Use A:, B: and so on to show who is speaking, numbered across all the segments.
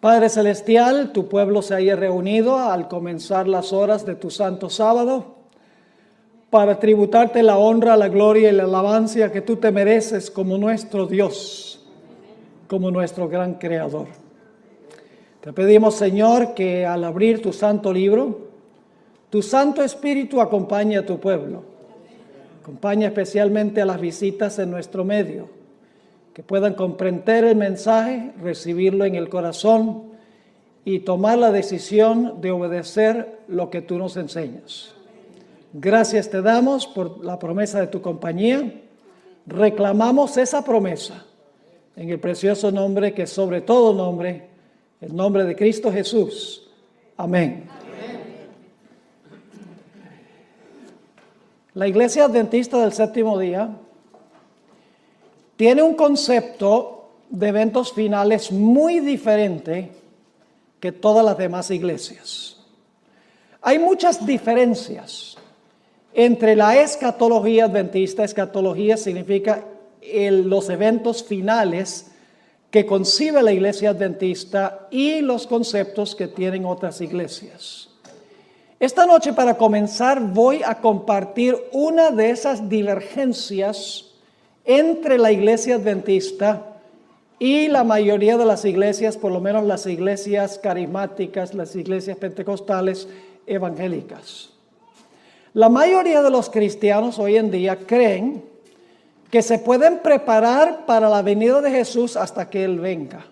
A: Padre Celestial, tu pueblo se haya reunido al comenzar las horas de tu santo sábado para tributarte la honra, la gloria y la alabanza que tú te mereces como nuestro Dios, como nuestro gran Creador. Te pedimos, Señor, que al abrir tu santo libro, tu Santo Espíritu acompañe a tu pueblo. Acompaña especialmente a las visitas en nuestro medio, que puedan comprender el mensaje, recibirlo en el corazón y tomar la decisión de obedecer lo que tú nos enseñas. Gracias te damos por la promesa de tu compañía. Reclamamos esa promesa en el precioso nombre que sobre todo nombre, el nombre de Cristo Jesús. Amén. La Iglesia Adventista del Séptimo Día tiene un concepto de eventos finales muy diferente que todas las demás iglesias. Hay muchas diferencias entre la escatología adventista. Escatología significa los eventos finales que concibe la Iglesia Adventista y los conceptos que tienen otras iglesias. Esta noche, para comenzar, voy a compartir una de esas divergencias entre la Iglesia Adventista y la mayoría de las iglesias, por lo menos las iglesias carismáticas, las iglesias pentecostales evangélicas. La mayoría de los cristianos hoy en día creen que se pueden preparar para la venida de Jesús hasta que Él venga.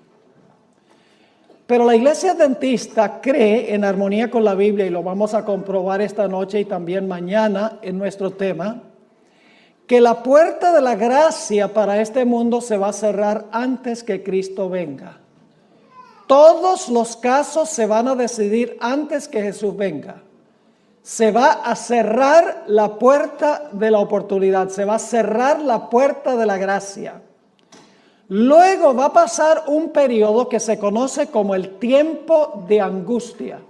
A: Pero la Iglesia Adventista cree, en armonía con la Biblia, y lo vamos a comprobar esta noche y también mañana en nuestro tema, que la puerta de la gracia para este mundo se va a cerrar antes que Cristo venga. Todos los casos se van a decidir antes que Jesús venga. Se va a cerrar la puerta de la oportunidad, se va a cerrar la puerta de la gracia. Luego va a pasar un periodo que se conoce como el tiempo de angustia.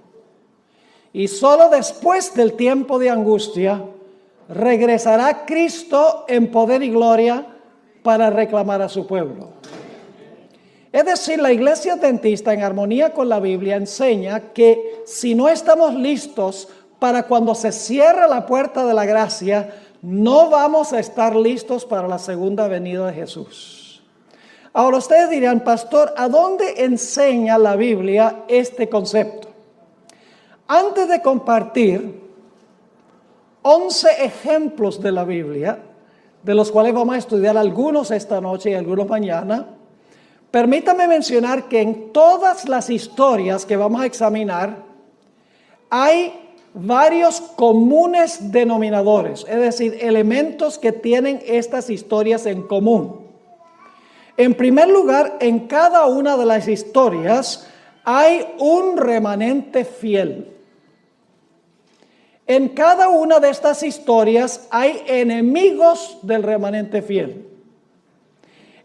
A: Y solo después del tiempo de angustia regresará Cristo en poder y gloria para reclamar a su pueblo. Es decir, la Iglesia Adventista, en armonía con la Biblia, enseña que si no estamos listos para cuando se cierre la puerta de la gracia, no vamos a estar listos para la segunda venida de Jesús. Ahora ustedes dirán, pastor, ¿a dónde enseña la Biblia este concepto? Antes de compartir 11 ejemplos de la Biblia, de los cuales vamos a estudiar algunos esta noche y algunos mañana, permítame mencionar que en todas las historias que vamos a examinar hay varios comunes denominadores, es decir, elementos que tienen estas historias en común. En primer lugar, en cada una de las historias hay un remanente fiel. En cada una de estas historias hay enemigos del remanente fiel.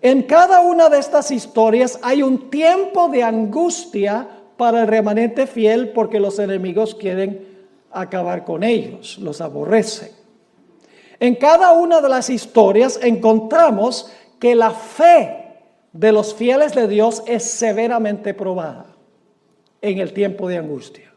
A: En cada una de estas historias hay un tiempo de angustia para el remanente fiel porque los enemigos quieren acabar con ellos, los aborrecen. En cada una de las historias encontramos que la fe de los fieles de Dios es severamente probada en el tiempo de angustia.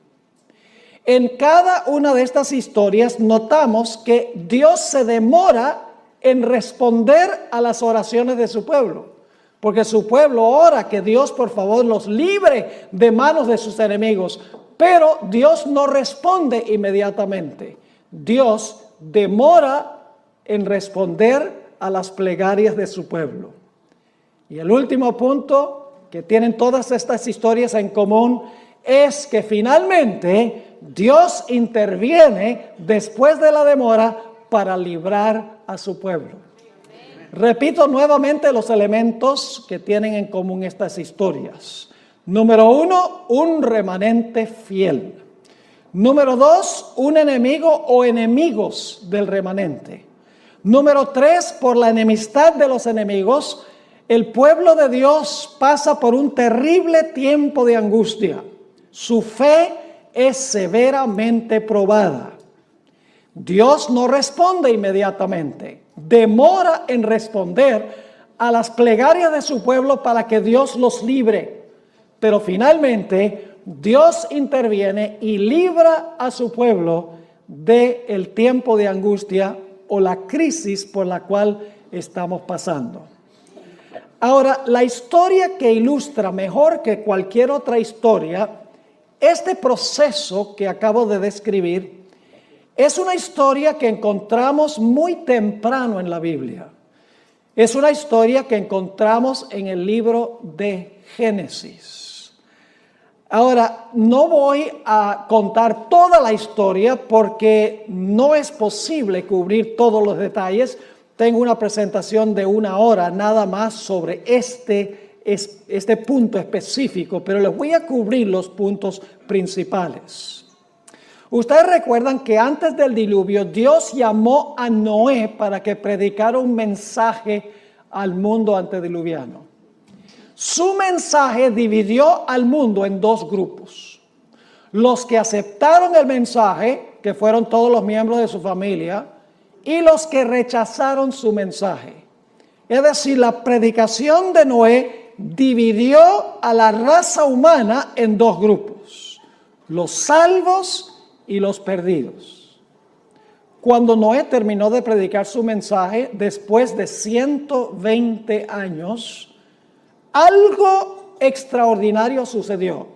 A: En cada una de estas historias notamos que Dios se demora en responder a las oraciones de su pueblo, porque su pueblo ora que Dios por favor los libre de manos de sus enemigos, pero Dios no responde inmediatamente. Dios demora en responder a las plegarias de su pueblo. Y el último punto que tienen todas estas historias en común es que finalmente Dios interviene después de la demora para librar a su pueblo. Repito nuevamente los elementos que tienen en común estas historias. Número 1, un remanente fiel. Número 2, un enemigo o enemigos del remanente. Número 3, por la enemistad de los enemigos, el pueblo de Dios pasa por un terrible tiempo de angustia. Su fe es severamente probada. Dios no responde inmediatamente, demora en responder a las plegarias de su pueblo para que Dios los libre. Pero finalmente Dios interviene y libra a su pueblo del tiempo de angustia o la crisis por la cual estamos pasando. Ahora, la historia que ilustra mejor que cualquier otra historia este proceso que acabo de describir es una historia que encontramos muy temprano en la Biblia. Es una historia que encontramos en el libro de Génesis. Ahora, no voy a contar toda la historia porque no es posible cubrir todos los detalles. Tengo una presentación de 1 hora nada más sobre este punto específico, pero les voy a cubrir los puntos principales. Ustedes recuerdan que antes del diluvio Dios llamó a Noé para que predicara un mensaje al mundo antediluviano. Su mensaje dividió al mundo en 2 grupos. Los que aceptaron el mensaje, que fueron todos los miembros de su familia, y los que rechazaron su mensaje. Es decir, la predicación de Noé dividió a la raza humana en 2 grupos, los salvos y los perdidos. Cuando Noé terminó de predicar su mensaje, después de 120 años, algo extraordinario sucedió.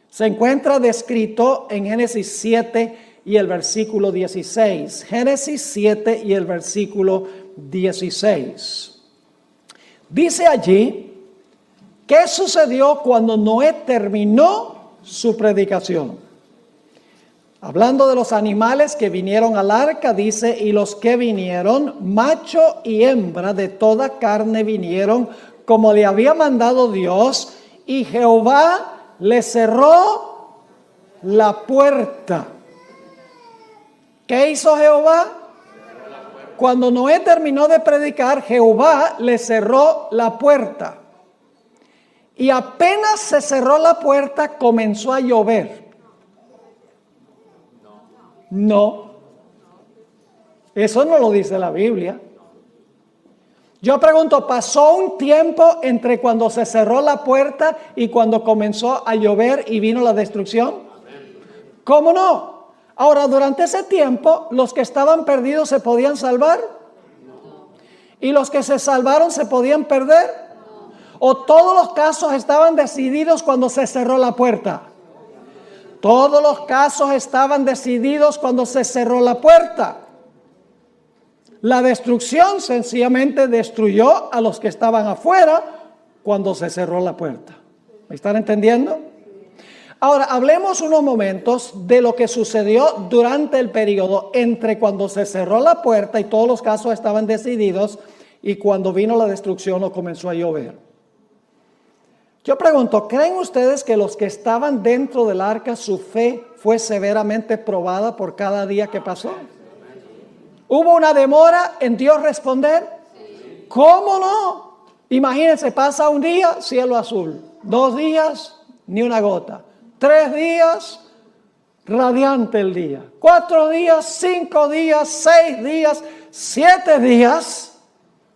A: Se encuentra descrito en Génesis 7 y el versículo 16. Génesis 7 y el versículo 16. Dice allí, ¿qué sucedió cuando Noé terminó su predicación? Hablando de los animales que vinieron al arca, dice, y los que vinieron, macho y hembra de toda carne vinieron, como le había mandado Dios, y Jehová le cerró la puerta. ¿Qué hizo Jehová? Cuando Noé terminó de predicar, Jehová le cerró la puerta. Y apenas se cerró la puerta, comenzó a llover. No. Eso no lo dice la Biblia. Yo pregunto, ¿pasó un tiempo entre cuando se cerró la puerta y cuando comenzó a llover y vino la destrucción? ¿Cómo no? Ahora, durante ese tiempo, ¿los que estaban perdidos se podían salvar? ¿Y los que se salvaron se podían perder? ¿O todos los casos estaban decididos cuando se cerró la puerta? Todos los casos estaban decididos cuando se cerró la puerta. La destrucción sencillamente destruyó a los que estaban afuera cuando se cerró la puerta. ¿Me están entendiendo? Ahora, hablemos unos momentos de lo que sucedió durante el periodo entre cuando se cerró la puerta y todos los casos estaban decididos y cuando vino la destrucción o comenzó a llover. Yo pregunto, ¿creen ustedes que los que estaban dentro del arca, su fe fue severamente probada por cada día que pasó? ¿Hubo una demora en Dios responder? ¿Cómo no? Imagínense, pasa un día, cielo azul. 2 días, ni una gota. 3 días, radiante el día. 4 días, 5 días, 6 días, 7 días.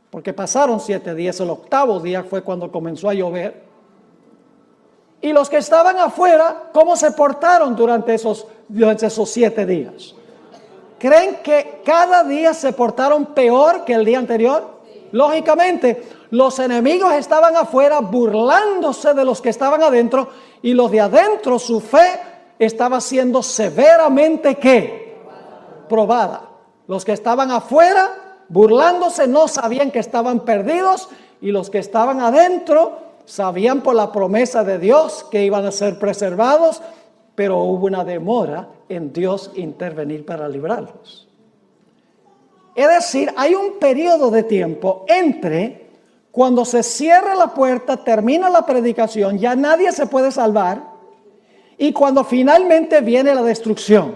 A: Porque pasaron 7 días, el 8º día fue cuando comenzó a llover. Y los que estaban afuera, ¿cómo se portaron durante esos 7 días? ¿Creen que cada día se portaron peor que el día anterior? Lógicamente, los enemigos estaban afuera burlándose de los que estaban adentro y los de adentro, su fe estaba siendo severamente ¿qué? Probada. Los que estaban afuera burlándose no sabían que estaban perdidos y los que estaban adentro sabían por la promesa de Dios que iban a ser preservados, pero hubo una demora en Dios intervenir para librarlos. Es decir, hay un periodo de tiempo entre cuando se cierra la puerta, termina la predicación, ya nadie se puede salvar, y cuando finalmente viene la destrucción.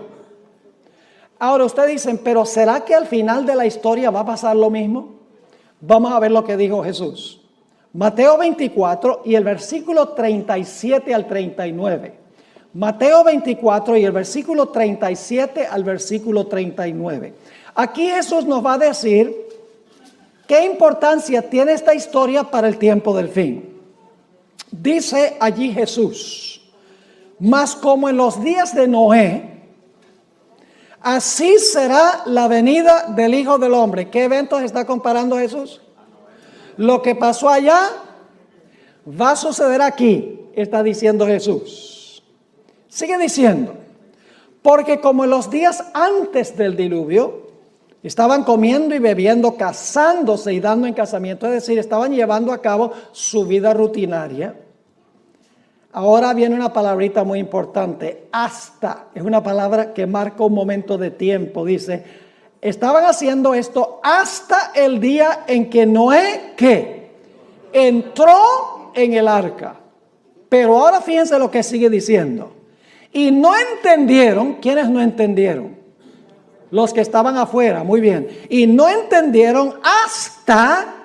A: Ahora ustedes dicen, pero ¿será que al final de la historia va a pasar lo mismo? Vamos a ver lo que dijo Jesús. Mateo 24 y el versículo 37 al 39. Mateo 24 y el versículo 37 al versículo 39. Aquí Jesús nos va a decir qué importancia tiene esta historia para el tiempo del fin. dice allí Jesús, mas como en los días de Noé, así será la venida del Hijo del Hombre. ¿Qué eventos está comparando Jesús? Lo que pasó allá va a suceder aquí, está diciendo Jesús. Sigue diciendo, porque como en los días antes del diluvio, estaban comiendo y bebiendo, casándose y dando en casamiento, es decir, estaban llevando a cabo su vida rutinaria. Ahora viene una palabrita muy importante, hasta, es una palabra que marca un momento de tiempo, dice, estaban haciendo esto hasta el día en que Noé, ¿qué? Entró en el arca. Pero ahora fíjense lo que sigue diciendo. Y no entendieron, ¿quiénes no entendieron? Los que estaban afuera, muy bien. Y no entendieron hasta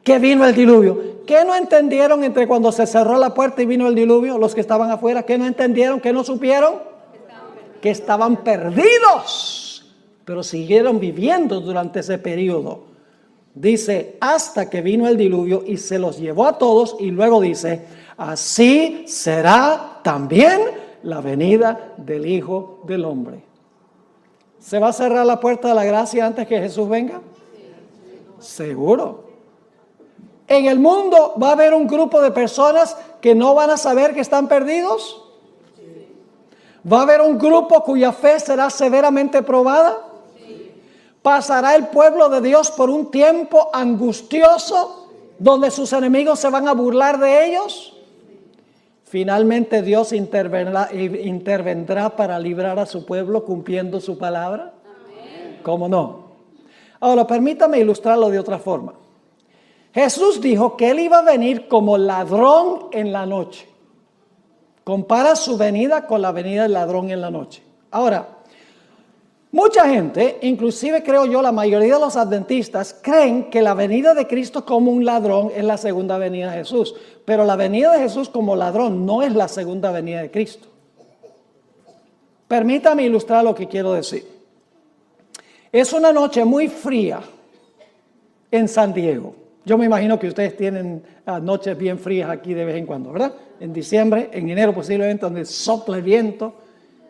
A: que vino el diluvio. ¿Qué no entendieron entre cuando se cerró la puerta y vino el diluvio? Los que estaban afuera, ¿qué no entendieron? ¿Qué no supieron? Que estaban perdidos, pero siguieron viviendo durante ese periodo. Dice, hasta que vino el diluvio y se los llevó a todos, y luego dice, así será también la venida del Hijo del Hombre. ¿Se va a cerrar la puerta de la gracia antes que Jesús venga? Seguro. En el mundo va a haber un grupo de personas que no van a saber que están perdidos. Va a haber un grupo cuya fe será severamente probada. Pasará el pueblo de Dios por un tiempo angustioso donde sus enemigos se van a burlar de ellos. Finalmente Dios intervendrá para librar a su pueblo cumpliendo su palabra. ¿Cómo no? Ahora permítame ilustrarlo de otra forma. Jesús dijo que Él iba a venir como ladrón en la noche. Compara su venida con la venida del ladrón en la noche. Ahora, mucha gente, inclusive creo yo la mayoría de los adventistas, creen que la venida de Cristo como un ladrón es la segunda venida de Jesús. Pero la venida de Jesús como ladrón no es la segunda venida de Cristo. Permítame ilustrar lo que quiero decir. Es una noche muy fría en San Diego. Yo me imagino que ustedes tienen noches bien frías aquí de vez en cuando, ¿verdad? En diciembre, en enero posiblemente, donde sopla el viento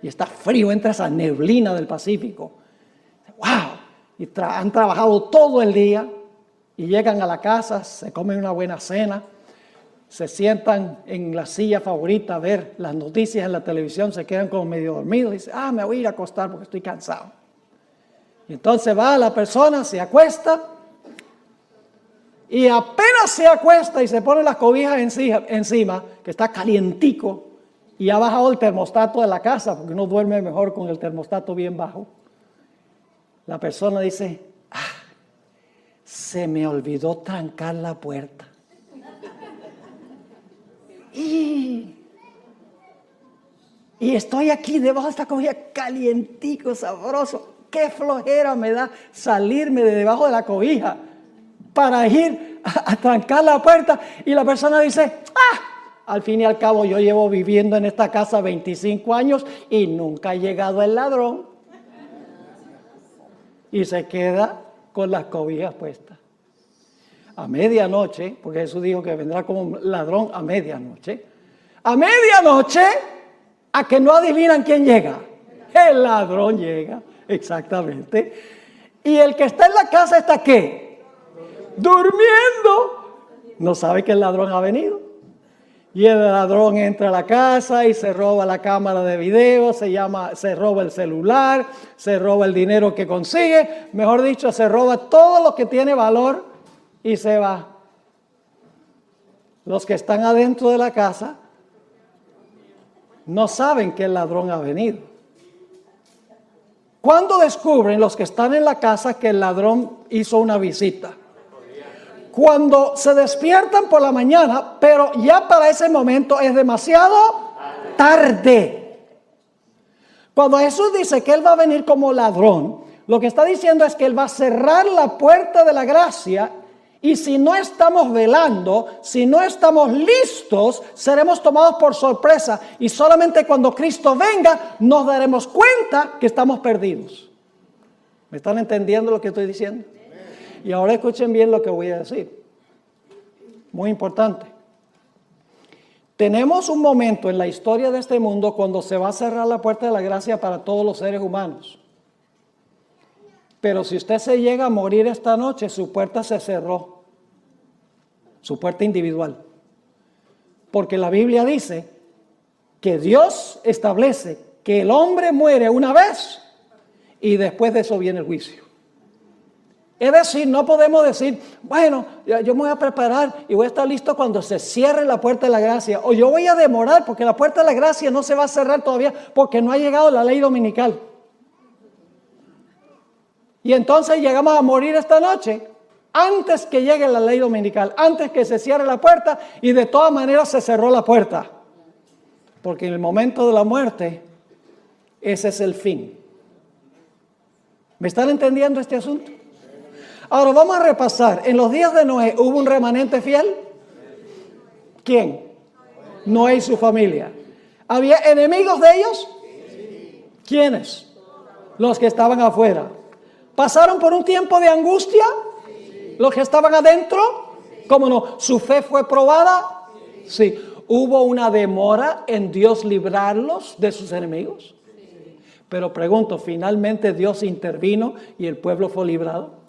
A: y está frío, entra esa neblina del Pacífico. ¡Wow! Y han trabajado todo el día y llegan a la casa, se comen una buena cena, se sientan en la silla favorita a ver las noticias en la televisión, se quedan como medio dormidos y dicen, me voy a ir a acostar porque estoy cansado. Y entonces va la persona, se acuesta, y apenas se acuesta y se pone las cobijas encima, que está calientico, y ha bajado el termostato de la casa, porque uno duerme mejor con el termostato bien bajo. La persona dice, se me olvidó trancar la puerta. Y estoy aquí debajo de esta cobija calientico, sabroso. Qué flojera me da salirme de debajo de la cobija para ir a trancar la puerta. Y la persona dice, al fin y al cabo yo llevo viviendo en esta casa 25 años y nunca ha llegado el ladrón. Y se queda con las cobijas puestas. A medianoche, porque Jesús dijo que vendrá como un ladrón a medianoche. A medianoche, a que no adivinan quién llega. El ladrón llega, exactamente. Y el que está en la casa está ¿qué? Durmiendo. No sabe que el ladrón ha venido. Y el ladrón entra a la casa y se roba la cámara de video, se roba el celular, se roba el dinero que consigue, mejor dicho, se roba todo lo que tiene valor y se va. Los que están adentro de la casa no saben que el ladrón ha venido. ¿Cuándo descubren los que están en la casa que el ladrón hizo una visita? Cuando se despiertan por la mañana, pero ya para ese momento es demasiado tarde. Cuando Jesús dice que Él va a venir como ladrón, lo que está diciendo es que Él va a cerrar la puerta de la gracia y si no estamos velando, si no estamos listos, seremos tomados por sorpresa y solamente cuando Cristo venga nos daremos cuenta que estamos perdidos. ¿Me están entendiendo lo que estoy diciendo? Y ahora escuchen bien lo que voy a decir. Muy importante. Tenemos un momento en la historia de este mundo cuando se va a cerrar la puerta de la gracia para todos los seres humanos. Pero si usted se llega a morir esta noche, su puerta se cerró. Su puerta individual. Porque la Biblia dice que Dios establece que el hombre muere una vez y después de eso viene el juicio. Es decir, no podemos decir, bueno, yo me voy a preparar y voy a estar listo cuando se cierre la puerta de la gracia. O yo voy a demorar porque la puerta de la gracia no se va a cerrar todavía porque no ha llegado la ley dominical. Y entonces llegamos a morir esta noche antes que llegue la ley dominical, antes que se cierre la puerta y de todas maneras se cerró la puerta. Porque en el momento de la muerte, ese es el fin. ¿Me están entendiendo este asunto? Ahora vamos a repasar. En los días de Noé, ¿hubo un remanente fiel? ¿Quién? Noé y su familia. ¿Había enemigos de ellos? ¿Quiénes? Los que estaban afuera. ¿Pasaron por un tiempo de angustia? ¿Los que estaban adentro? ¿Cómo no? ¿Su fe fue probada? Sí. ¿Hubo una demora en Dios librarlos de sus enemigos? Pero pregunto, ¿finalmente Dios intervino y el pueblo fue librado?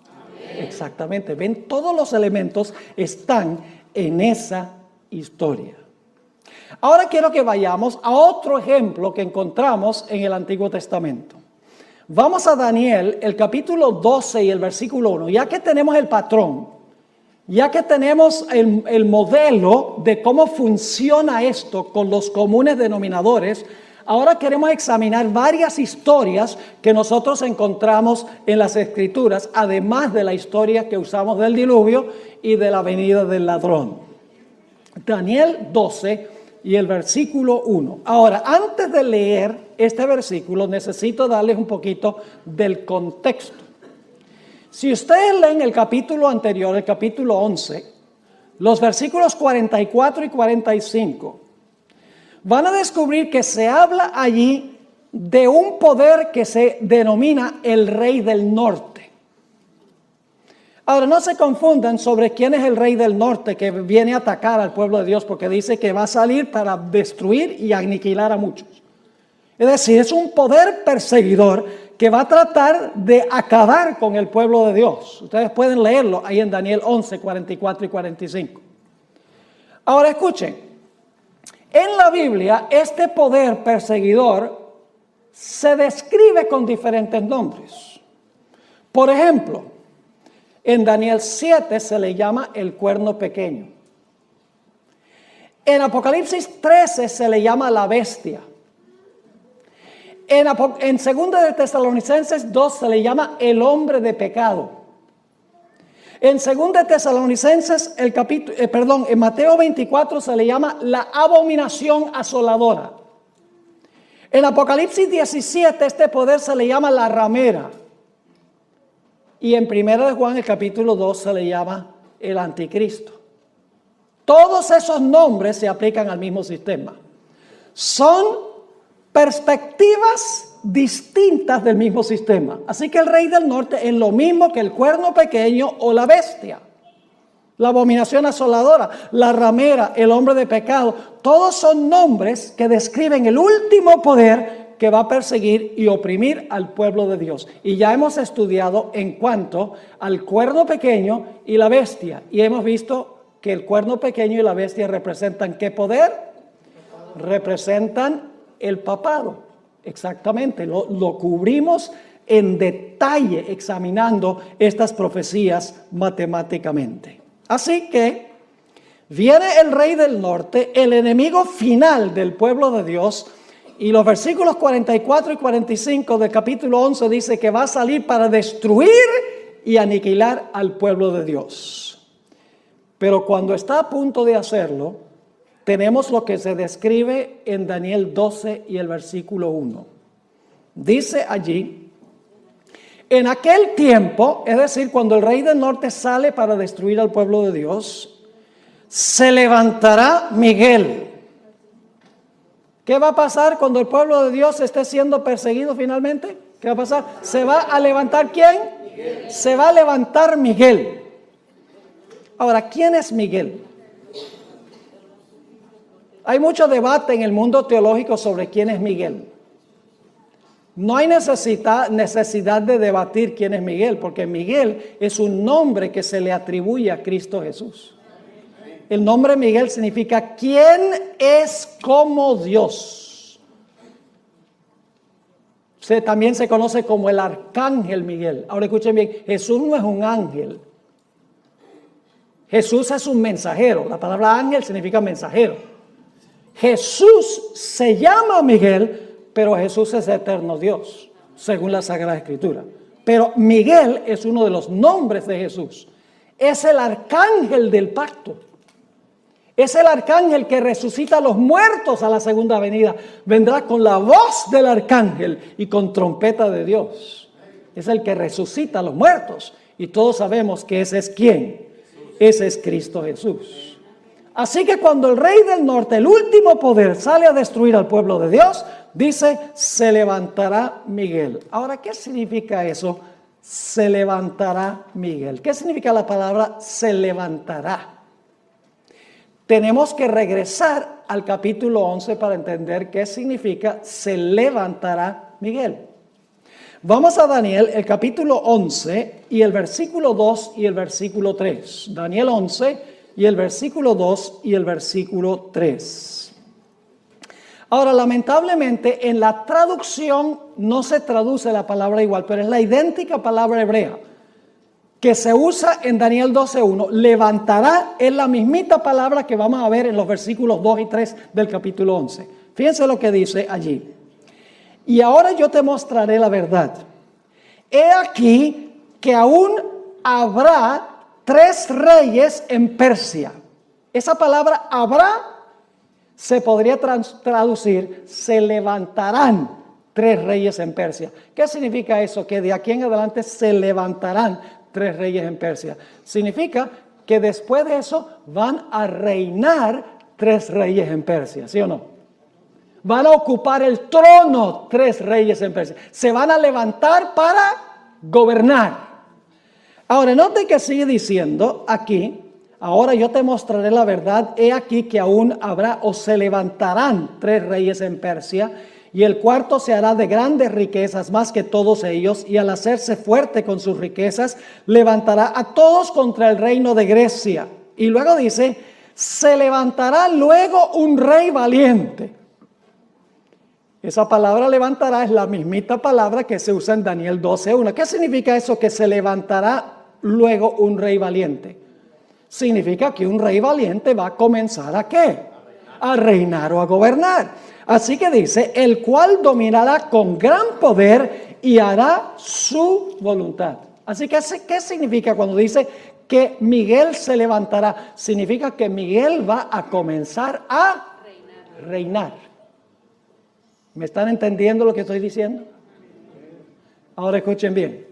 A: Exactamente. Ven, todos los elementos están en esa historia. Ahora quiero que vayamos a otro ejemplo que encontramos en el Antiguo Testamento. Vamos a Daniel, el capítulo 12 y el versículo 1. Ya que tenemos el patrón, ya que tenemos el modelo de cómo funciona esto con los comunes denominadores, ahora queremos examinar varias historias que nosotros encontramos en las Escrituras, además de la historia que usamos del diluvio y de la venida del ladrón. Daniel 12 y el versículo 1. Ahora, antes de leer este versículo, necesito darles un poquito del contexto. Si ustedes leen el capítulo anterior, el capítulo 11, los versículos 44 y 45, van a descubrir que se habla allí de un poder que se denomina el Rey del Norte. Ahora, no se confundan sobre quién es el Rey del Norte que viene a atacar al pueblo de Dios, porque dice que va a salir para destruir y aniquilar a muchos. Es decir, es un poder perseguidor que va a tratar de acabar con el pueblo de Dios. Ustedes pueden leerlo ahí en Daniel 11, 44 y 45. Ahora escuchen. En la Biblia, este poder perseguidor se describe con diferentes nombres. Por ejemplo, en Daniel 7 se le llama el cuerno pequeño. En Apocalipsis 13 se le llama la bestia. En 2 de Tesalonicenses 2 se le llama el hombre de pecado. En 2 de Tesalonicenses, en Mateo 24 se le llama la abominación asoladora. En Apocalipsis 17 este poder se le llama la ramera. Y en 1 de Juan, el capítulo 2, se le llama el anticristo. Todos esos nombres se aplican al mismo sistema. Son perspectivas distintas del mismo sistema. Así que el Rey del Norte es lo mismo que el cuerno pequeño o la bestia. La abominación asoladora, la ramera, el hombre de pecado. Todos son nombres que describen el último poder que va a perseguir y oprimir al pueblo de Dios. Y ya hemos estudiado en cuanto al cuerno pequeño y la bestia. Y hemos visto que el cuerno pequeño y la bestia representan ¿qué poder? Representan el papado. Exactamente, lo cubrimos en detalle examinando estas profecías matemáticamente. Así que viene el Rey del Norte, el enemigo final del pueblo de Dios, y los versículos 44 y 45 del capítulo 11 dice que va a salir para destruir y aniquilar al pueblo de Dios. Pero cuando está a punto de hacerlo, tenemos lo que se describe en Daniel 12 y el versículo 1. Dice allí, en aquel tiempo, es decir, cuando el Rey del Norte sale para destruir al pueblo de Dios, se levantará Miguel. ¿Qué va a pasar cuando el pueblo de Dios esté siendo perseguido finalmente? ¿Qué va a pasar? ¿Se va a levantar quién? Miguel. Se va a levantar Miguel. Ahora, ¿quién es Miguel? Hay mucho debate en el mundo teológico sobre quién es Miguel. No hay necesidad de debatir quién es Miguel, porque Miguel es un nombre que se le atribuye a Cristo Jesús. El nombre Miguel significa ¿quién es como Dios? También se conoce como el arcángel Miguel. Ahora escuchen bien, Jesús no es un ángel. Jesús es un mensajero. La palabra ángel significa mensajero. Jesús se llama Miguel, pero Jesús es eterno Dios, según la Sagrada Escritura. Pero Miguel es uno de los nombres de Jesús. Es el arcángel del pacto. Es el arcángel que resucita a los muertos a la segunda venida. Vendrá con la voz del arcángel y con trompeta de Dios. Es el que resucita a los muertos. Y todos sabemos que ese es ¿quién? Ese es Cristo Jesús. Así que cuando el rey del norte, el último poder, sale a destruir al pueblo de Dios, dice, se levantará Miguel. Ahora, ¿qué significa eso? Se levantará Miguel. ¿Qué significa la palabra se levantará? Tenemos que regresar al capítulo 11 para entender qué significa se levantará Miguel. Vamos a Daniel, el capítulo 11 y el versículo 2 y el versículo 3. Daniel 11 y el versículo 2 y el versículo 3. Ahora, lamentablemente, en la traducción no se traduce la palabra igual, pero es la idéntica palabra hebrea que se usa en Daniel 12:1. Levantará es la mismita palabra que vamos a ver en los versículos 2 y 3 del capítulo 11. Fíjense lo que dice allí. Y ahora yo te mostraré la verdad. He aquí que aún habrá 3 reyes en Persia. Esa palabra habrá se podría traducir, se levantarán 3 reyes en Persia. ¿Qué significa eso? Que de aquí en adelante se levantarán 3 reyes en Persia. Significa que después de eso van a reinar 3 reyes en Persia, ¿sí o no? Van a ocupar el trono 3 reyes en Persia. Se van a levantar para gobernar. Ahora, note que sigue diciendo aquí, ahora yo te mostraré la verdad, he aquí que aún habrá o se levantarán 3 reyes en Persia, y el cuarto se hará de grandes riquezas más que todos ellos, y al hacerse fuerte con sus riquezas, levantará a todos contra el reino de Grecia. Y luego dice, se levantará luego un rey valiente. Esa palabra levantará es la mismita palabra que se usa en Daniel 12:1. ¿Qué significa eso? Que se levantará luego un rey valiente. Significa que un rey valiente va a comenzar ¿a qué? A reinar o a gobernar. Así que dice, el cual dominará con gran poder y hará su voluntad. Así que, ¿qué significa cuando dice que Miguel se levantará? Significa que Miguel va a comenzar a reinar. ¿Me están entendiendo lo que estoy diciendo? Ahora escuchen bien.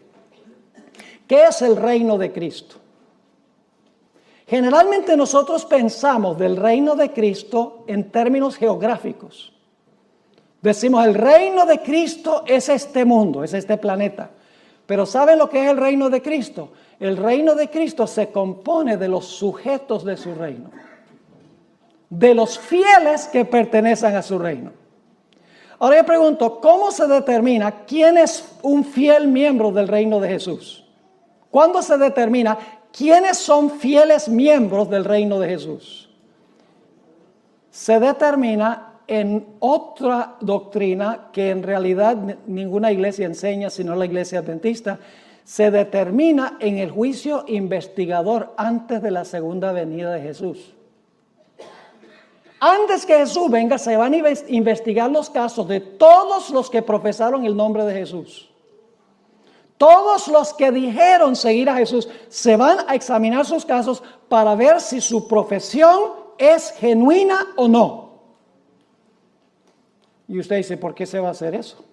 A: ¿Qué es el reino de Cristo? Generalmente nosotros pensamos del reino de Cristo en términos geográficos. Decimos, el reino de Cristo es este mundo, es este planeta. Pero ¿saben lo que es el reino de Cristo? El reino de Cristo se compone de los sujetos de su reino. De los fieles que pertenecen a su reino. Ahora yo pregunto, ¿cómo se determina quién es un fiel miembro del reino de Jesús? ¿Cuándo se determina quiénes son fieles miembros del reino de Jesús? Se determina en otra doctrina que en realidad ninguna iglesia enseña, sino la iglesia adventista. Se determina en el juicio investigador antes de la segunda venida de Jesús. Antes que Jesús venga, se van a investigar los casos de todos los que profesaron el nombre de Jesús. Todos los que dijeron seguir a Jesús, se van a examinar sus casos para ver si su profesión es genuina o no. Y usted dice, ¿por qué se va a hacer eso?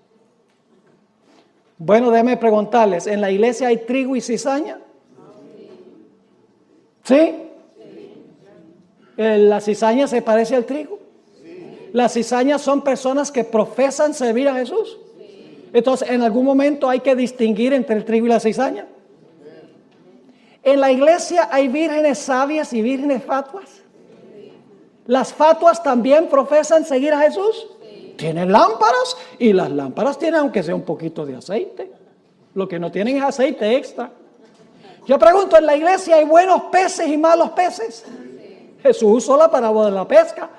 A: Bueno, déjenme preguntarles, ¿en la iglesia hay trigo y cizaña? ¿Sí? ¿La cizaña se parece al trigo? Sí. ¿Las cizañas son personas que profesan servir a Jesús? Sí. Entonces, ¿en algún momento hay que distinguir entre el trigo y la cizaña? Sí. ¿En la iglesia hay vírgenes sabias y vírgenes fatuas? Sí. ¿Las fatuas también profesan seguir a Jesús? Sí. Tienen lámparas y las lámparas tienen aunque sea un poquito de aceite. Lo que no tienen es aceite extra. Yo pregunto, ¿en la iglesia hay buenos peces y malos peces? Sí. Jesús usó la parábola de la pesca.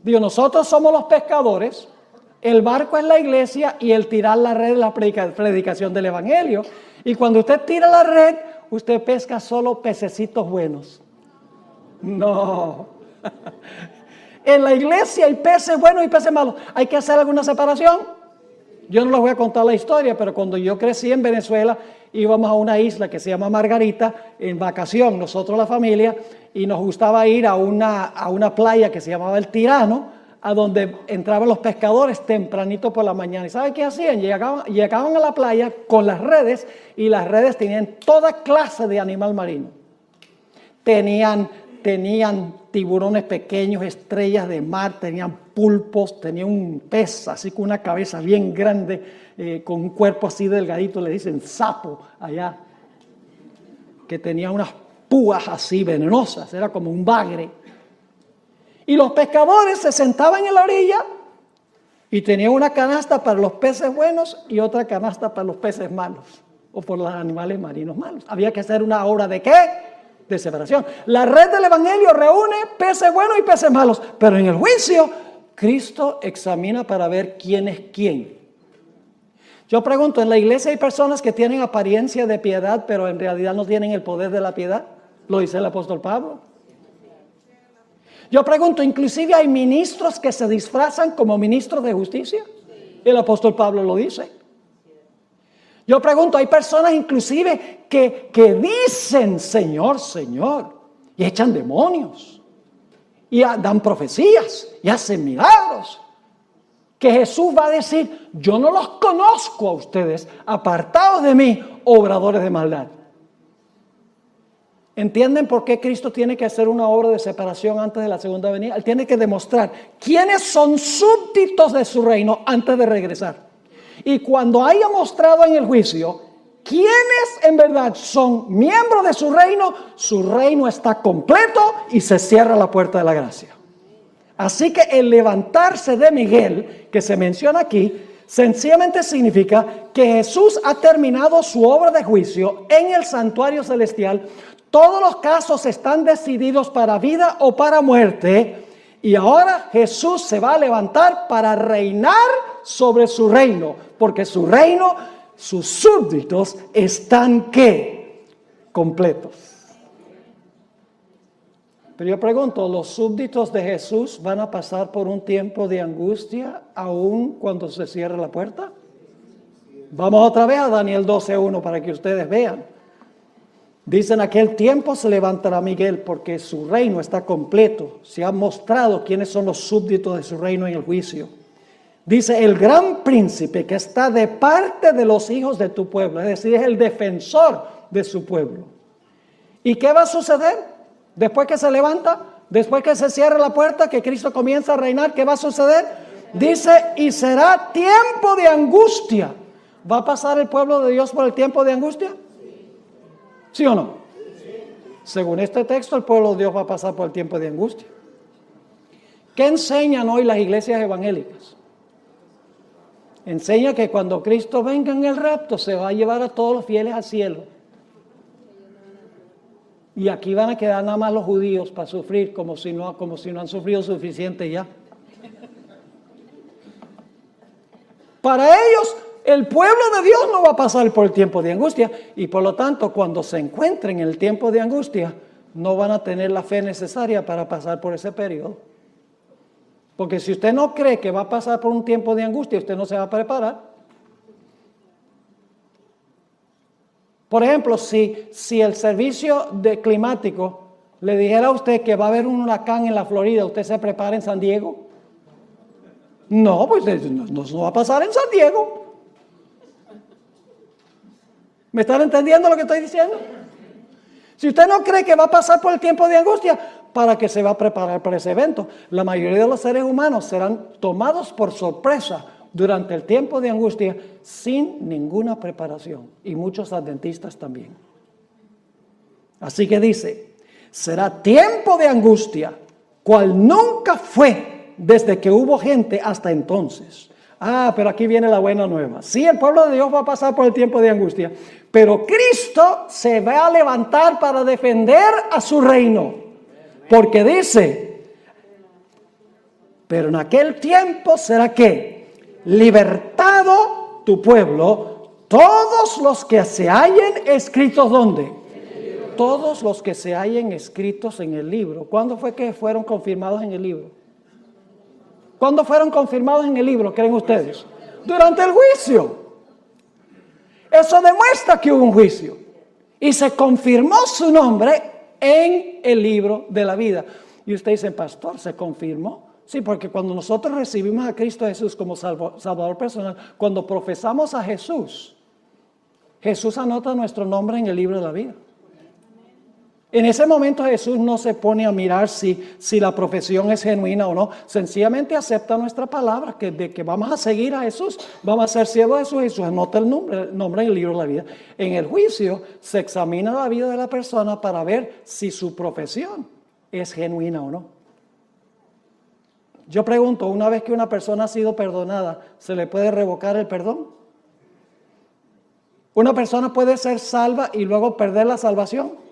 A: Digo, nosotros somos los pescadores, el barco es la iglesia y el tirar la red es la predicación del evangelio. Y cuando usted tira la red, usted pesca solo pececitos buenos. No. En la iglesia hay peces buenos y peces malos. ¿Hay que hacer alguna separación? Yo no les voy a contar la historia, pero cuando yo crecí en Venezuela, íbamos a una isla que se llama Margarita, en vacación, nosotros la familia, y nos gustaba ir a una playa que se llamaba El Tirano, a donde entraban los pescadores tempranito por la mañana. ¿Y saben qué hacían? Llegaban a la playa con las redes, y las redes tenían toda clase de animal marino. Tenían tiburones pequeños, estrellas de mar, tenían pulpos, tenían un pez así con una cabeza bien grande, con un cuerpo así delgadito, le dicen sapo allá, que tenía unas púas así venenosas, era como un bagre. Y los pescadores se sentaban en la orilla y tenían una canasta para los peces buenos y otra canasta para los peces malos, o por los animales marinos malos. Había que hacer una obra de ¿qué? De separación. La red del evangelio reúne peces buenos y peces malos, pero en el juicio Cristo examina para ver quién es quién. Yo pregunto, ¿en la iglesia hay personas que tienen apariencia de piedad, pero en realidad no tienen el poder de la piedad? Lo dice el apóstol Pablo. Yo pregunto, ¿inclusive hay ministros que se disfrazan como ministros de justicia? El apóstol Pablo lo dice. Yo pregunto, ¿hay personas inclusive que dicen Señor, Señor, y echan demonios, y dan profecías, y hacen milagros? Que Jesús va a decir, yo no los conozco a ustedes, apartados de mí, obradores de maldad. ¿Entienden por qué Cristo tiene que hacer una obra de separación antes de la segunda venida? Él tiene que demostrar quiénes son súbditos de su reino antes de regresar. Y cuando haya mostrado en el juicio quiénes en verdad son miembros de su reino está completo y se cierra la puerta de la gracia. Así que el levantarse de Miguel, que se menciona aquí, sencillamente significa que Jesús ha terminado su obra de juicio en el santuario celestial. Todos los casos están decididos para vida o para muerte. Y ahora Jesús se va a levantar para reinar sobre su reino. Porque su reino, sus súbditos están ¿qué? Completos. Pero yo pregunto, ¿los súbditos de Jesús van a pasar por un tiempo de angustia aún cuando se cierre la puerta? Vamos otra vez a Daniel 12:1 para que ustedes vean. Dice, en aquel tiempo se levantará Miguel porque su reino está completo. Se ha mostrado quiénes son los súbditos de su reino en el juicio. Dice, el gran príncipe que está de parte de los hijos de tu pueblo, es decir, es el defensor de su pueblo. ¿Y qué va a suceder? Después que se levanta, después que se cierra la puerta, que Cristo comienza a reinar, ¿qué va a suceder? Dice, y será tiempo de angustia. ¿Va a pasar el pueblo de Dios por el tiempo de angustia? ¿Sí o no? Según este texto, el pueblo de Dios va a pasar por el tiempo de angustia. ¿Qué enseñan hoy las iglesias evangélicas? Enseña que cuando Cristo venga en el rapto, se va a llevar a todos los fieles al cielo. Y aquí van a quedar nada más los judíos para sufrir, como si no han sufrido suficiente ya. Para ellos, el pueblo de Dios no va a pasar por el tiempo de angustia y por lo tanto cuando se encuentren en el tiempo de angustia no van a tener la fe necesaria para pasar por ese periodo. Porque si usted no cree que va a pasar por un tiempo de angustia, usted no se va a preparar. Por ejemplo, si el servicio climático le dijera a usted que va a haber un huracán en la Florida, ¿usted se prepara en San Diego? No, pues no va a pasar en San Diego. ¿Me están entendiendo lo que estoy diciendo? Si usted no cree que va a pasar por el tiempo de angustia, ¿para qué se va a preparar para ese evento? La mayoría de los seres humanos serán tomados por sorpresa durante el tiempo de angustia sin ninguna preparación. Y muchos adventistas también. Así que dice, será tiempo de angustia cual nunca fue desde que hubo gente hasta entonces. Pero aquí viene la buena nueva. Sí, el pueblo de Dios va a pasar por el tiempo de angustia, pero Cristo se va a levantar para defender a su reino. Porque dice, pero en aquel tiempo será que libertado tu pueblo, todos los que se hallen escritos, ¿dónde? Todos los que se hallen escritos en el libro. ¿Cuándo fue que fueron confirmados en el libro? ¿Cuándo fueron confirmados en el libro, creen ustedes? Durante el juicio. Eso demuestra que hubo un juicio. Y se confirmó su nombre en el libro de la vida. Y usted dice, pastor, ¿se confirmó? Sí, porque cuando nosotros recibimos a Cristo Jesús como Salvador personal, cuando profesamos a Jesús, Jesús anota nuestro nombre en el libro de la vida. En ese momento Jesús no se pone a mirar si la profesión es genuina o no. Sencillamente acepta nuestra palabra, de que vamos a seguir a Jesús, vamos a ser siervos de Jesús. Jesús anota el nombre en el libro de la vida. En el juicio se examina la vida de la persona para ver si su profesión es genuina o no. Yo pregunto, una vez que una persona ha sido perdonada, ¿se le puede revocar el perdón? ¿Una persona puede ser salva y luego perder la salvación?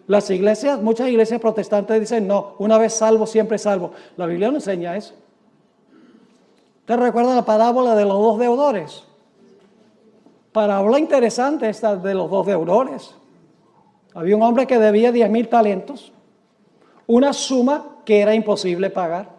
A: Las iglesias, muchas iglesias protestantes dicen, no, una vez salvo, siempre salvo. La Biblia no enseña eso. ¿Te recuerda la parábola de los dos deudores? Parábola interesante esta de los dos deudores. Había un hombre que debía 10,000 talentos, una suma que era imposible pagar.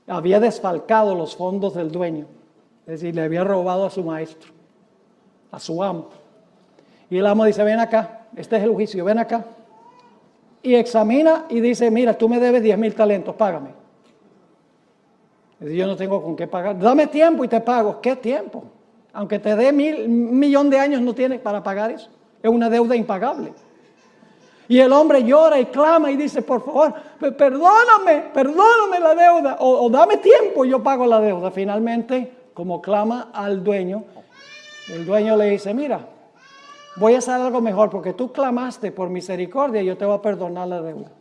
A: había desfalcado los fondos del dueño. Es decir, le había robado a su maestro, a su amo. Y el amo dice, ven acá, este es el juicio, ven acá. Y examina y dice, mira, tú me debes 10,000 talentos, págame. Dice, yo no tengo con qué pagar. Dame tiempo y te pago. ¿Qué tiempo? Aunque te dé 1,000,000 de años, no tienes para pagar eso. Es una deuda impagable. Y el hombre llora y clama y dice, por favor, perdóname la deuda. O dame tiempo y yo pago la deuda. Finalmente, como clama al dueño, el dueño le dice, mira, voy a hacer algo mejor porque tú clamaste por misericordia y yo te voy a perdonar la deuda.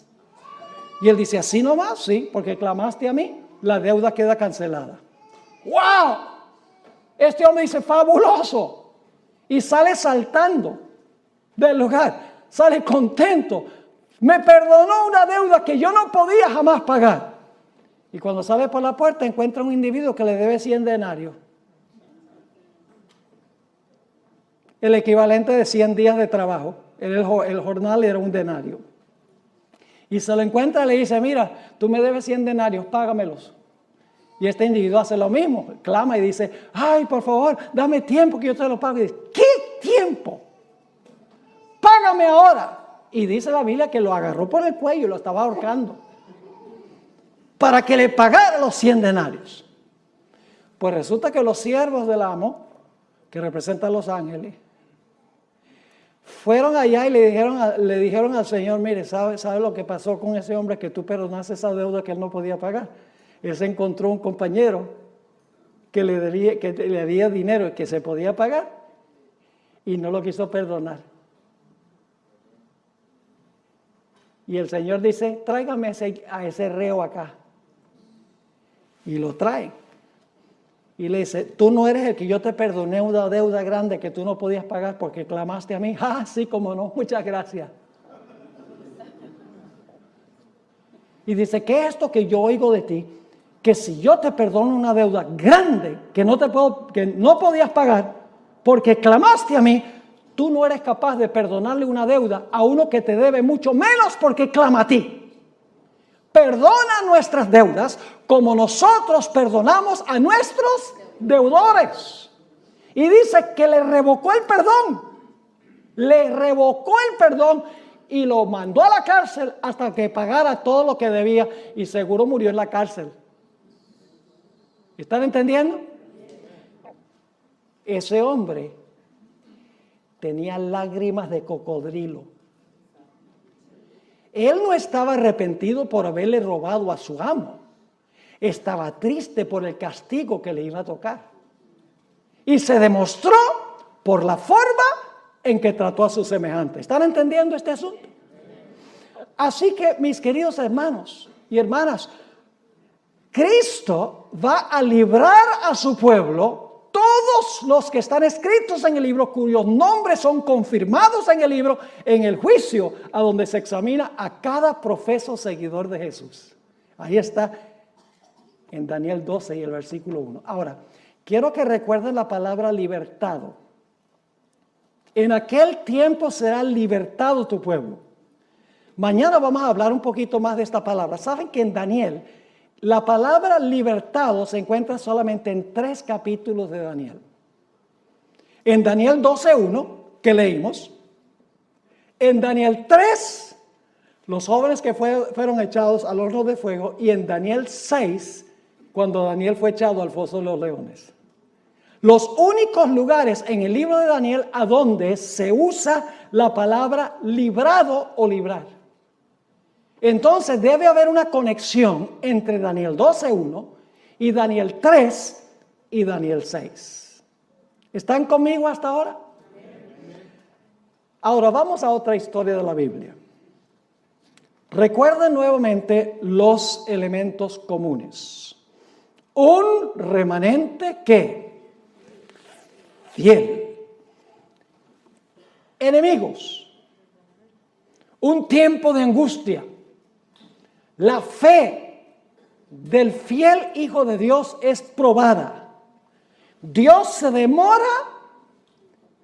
A: Y él dice, así nomás, sí, porque clamaste a mí, la deuda queda cancelada. ¡Wow! Este hombre dice, fabuloso. Y sale saltando del lugar, sale contento. Me perdonó una deuda que yo no podía jamás pagar. Y cuando sale por la puerta encuentra un individuo que le debe 100 denarios. El equivalente de 100 días de trabajo. El jornal era un denario. Y se lo encuentra y le dice, mira, tú me debes 100 denarios, págamelos. Y este individuo hace lo mismo, clama y dice, ay, por favor, dame tiempo que yo te lo pago. Y dice, ¿qué tiempo? Págame ahora. Y dice la Biblia que lo agarró por el cuello y lo estaba ahorcando para que le pagara los 100 denarios. Pues resulta que los siervos del amo, que representan a los ángeles, fueron allá y le dijeron al Señor, mire, ¿sabe lo que pasó con ese hombre que tú perdonaste esa deuda que él no podía pagar? Él se encontró un compañero que le debía dinero que se podía pagar y no lo quiso perdonar. Y el Señor dice, tráigame a ese reo acá. Y lo trae. Y le dice, tú no eres el que yo te perdoné una deuda grande que tú no podías pagar porque clamaste a mí. Ah, sí, como no, muchas gracias. Y dice, ¿qué es esto que yo oigo de ti? Que si yo te perdono una deuda grande que no podías pagar porque clamaste a mí, tú no eres capaz de perdonarle una deuda a uno que te debe mucho menos porque clama a ti. Perdona nuestras deudas como nosotros perdonamos a nuestros deudores. Y dice que le revocó el perdón. Le revocó el perdón y lo mandó a la cárcel hasta que pagara todo lo que debía y seguro murió en la cárcel. ¿Están entendiendo? Ese hombre tenía lágrimas de cocodrilo. Él no estaba arrepentido por haberle robado a su amo. Estaba triste por el castigo que le iba a tocar. Y se demostró por la forma en que trató a sus semejantes. ¿Están entendiendo este asunto? Así que, mis queridos hermanos y hermanas, Cristo va a librar a su pueblo, todos los que están escritos en el libro, cuyos nombres son confirmados en el libro, en el juicio, a donde se examina a cada profeso seguidor de Jesús. Ahí está en Daniel 12 y el versículo 1. Ahora, quiero que recuerden la palabra libertado. En aquel tiempo será libertado tu pueblo. Mañana vamos a hablar un poquito más de esta palabra. ¿Saben que en Daniel la palabra libertado se encuentra solamente en 3 capítulos de Daniel? En Daniel 12:1, que leímos. En Daniel 3, los jóvenes que fueron echados al horno de fuego. Y en Daniel 6, cuando Daniel fue echado al foso de los leones. Los únicos lugares en el libro de Daniel a donde se usa la palabra librado o librar. Entonces debe haber una conexión entre Daniel 12:1 y Daniel 3 y Daniel 6. ¿Están conmigo hasta ahora? Ahora vamos a otra historia de la Biblia. Recuerden nuevamente los elementos comunes. Un remanente que fiel. Enemigos. Un tiempo de angustia. La fe del fiel Hijo de Dios es probada. Dios se demora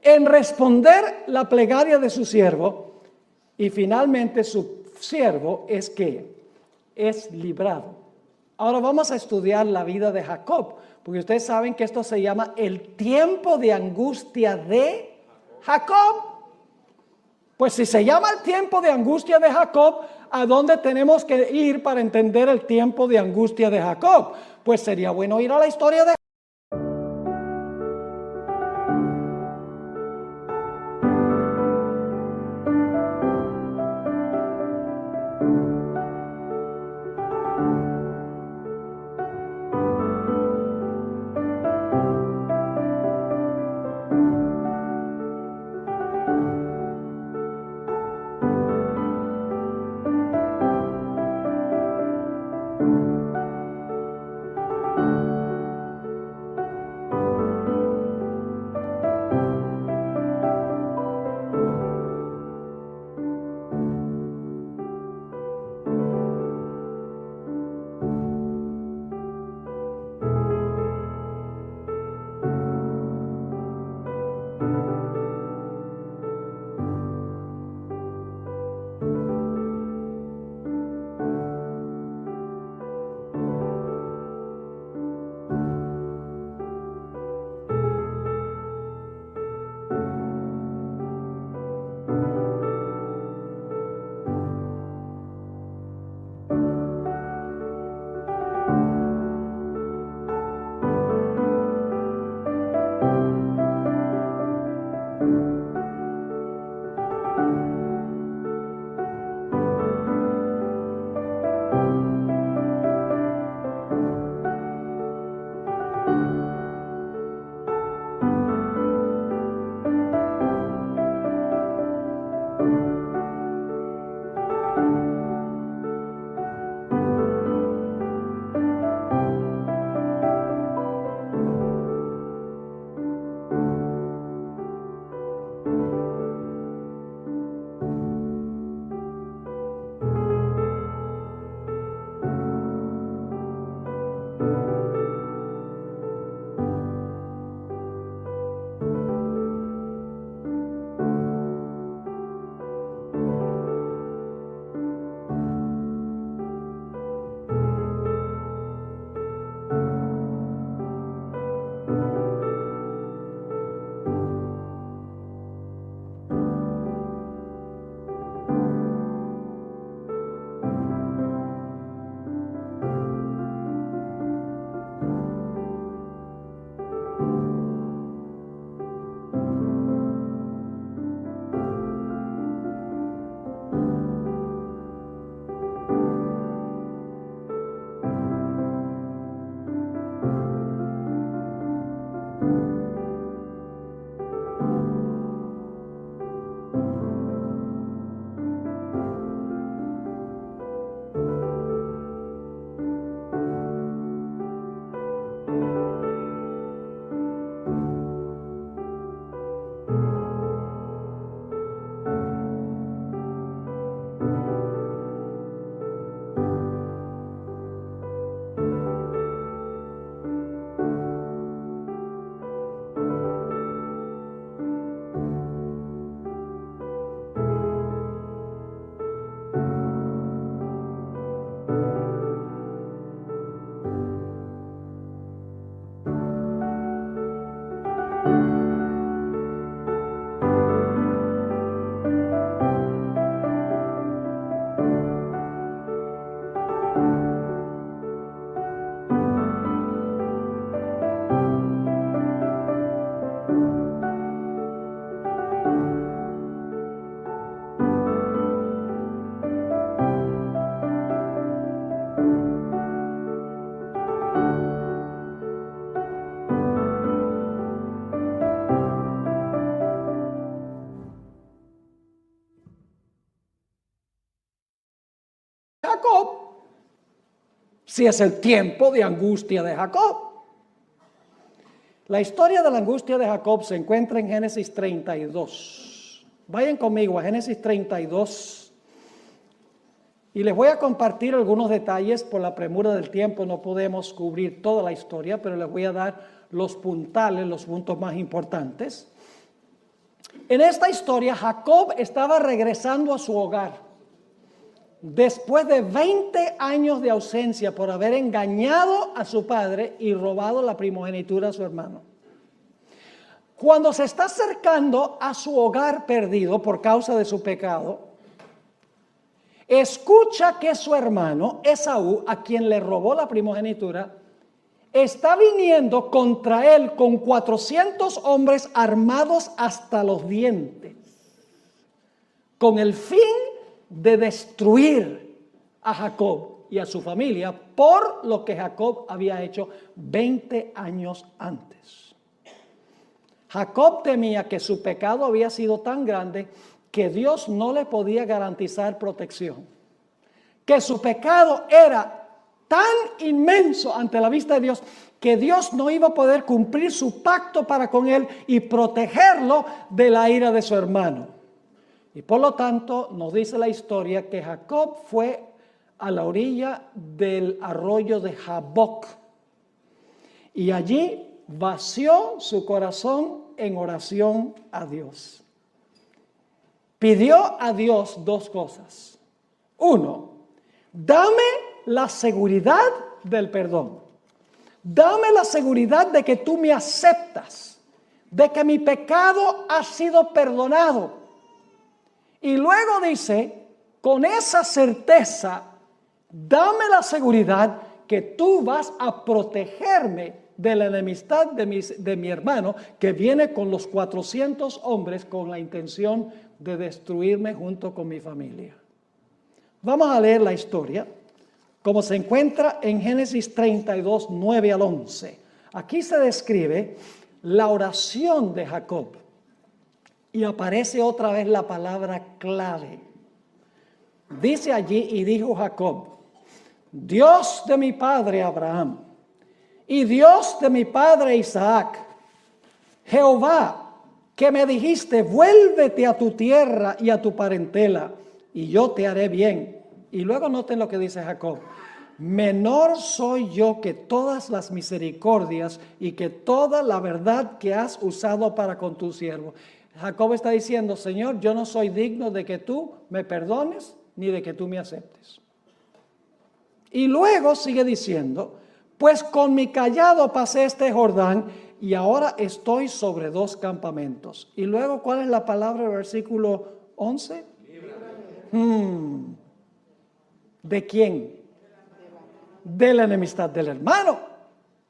A: en responder la plegaria de su siervo y finalmente su siervo es librado. Ahora vamos a estudiar la vida de Jacob, porque ustedes saben que esto se llama el tiempo de angustia de Jacob. Pues si se llama el tiempo de angustia de Jacob, ¿a dónde tenemos que ir para entender el tiempo de angustia de Jacob? Pues sería bueno ir a la historia de Jacob, si es el tiempo de angustia de Jacob. La historia de la angustia de Jacob se encuentra en Génesis 32. Vayan conmigo a Génesis 32 y les voy a compartir algunos detalles. Por la premura del tiempo no podemos cubrir toda la historia, pero les voy a dar los puntales, los puntos más importantes. En esta historia Jacob estaba regresando a su hogar. después de 20 años de ausencia por haber engañado a su padre y robado la primogenitura a su hermano. Cuando se está acercando a su hogar perdido por causa de su pecado, escucha que su hermano Esaú, a quien le robó la primogenitura, está viniendo contra él con 400 hombres armados hasta los dientes, con el fin de destruir a Jacob y a su familia por lo que Jacob había hecho 20 años antes. Jacob temía que su pecado había sido tan grande que Dios no le podía garantizar protección, que su pecado era tan inmenso ante la vista de Dios que Dios no iba a poder cumplir su pacto para con él y protegerlo de la ira de su hermano. Y por lo tanto nos dice la historia que Jacob fue a la orilla del arroyo de Jaboc y allí vació su corazón en oración a Dios. Pidió a Dios dos cosas. Uno, dame la seguridad del perdón. Dame la seguridad de que tú me aceptas, de que mi pecado ha sido perdonado. Y luego dice, con esa certeza, dame la seguridad que tú vas a protegerme de la enemistad de mi hermano, que viene con los 400 hombres con la intención de destruirme junto con mi familia. Vamos a leer la historia, como se encuentra en Génesis 32, 9 al 11. Aquí se describe la oración de Jacob y aparece otra vez la palabra clave. Dice allí, y dijo Jacob, Dios de mi padre Abraham y Dios de mi padre Isaac, Jehová, que me dijiste, vuélvete a tu tierra y a tu parentela, y yo te haré bien. Y luego noten lo que dice Jacob. Menor soy yo que todas las misericordias y que toda la verdad que has usado para con tu siervo. Jacob está diciendo, Señor, yo no soy digno de que tú me perdones ni de que tú me aceptes. Y luego sigue diciendo, pues con mi cayado pasé este Jordán y ahora estoy sobre 2 campamentos. Y luego, ¿cuál es la palabra del versículo 11? ¿De quién? De la enemistad del hermano.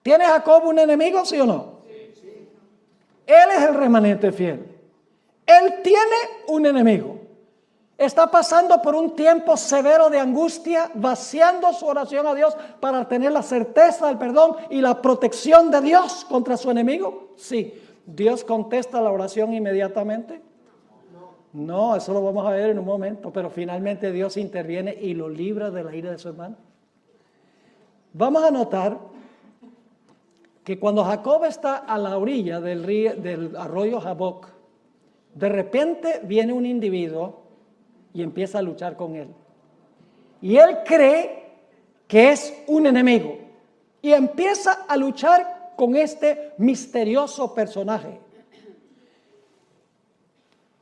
A: ¿Tiene Jacob un enemigo, sí o no? Sí. Él es el remanente fiel. Él tiene un enemigo. Está pasando por un tiempo severo de angustia, vaciando su oración a Dios para tener la certeza del perdón y la protección de Dios contra su enemigo. Sí. ¿Dios contesta la oración inmediatamente? No, eso lo vamos a ver en un momento, pero finalmente Dios interviene y lo libra de la ira de su hermano. Vamos a notar que cuando Jacob está a la orilla del arroyo Jaboc, de repente viene un individuo y empieza a luchar con él. Y él cree que es un enemigo y empieza a luchar con este misterioso personaje.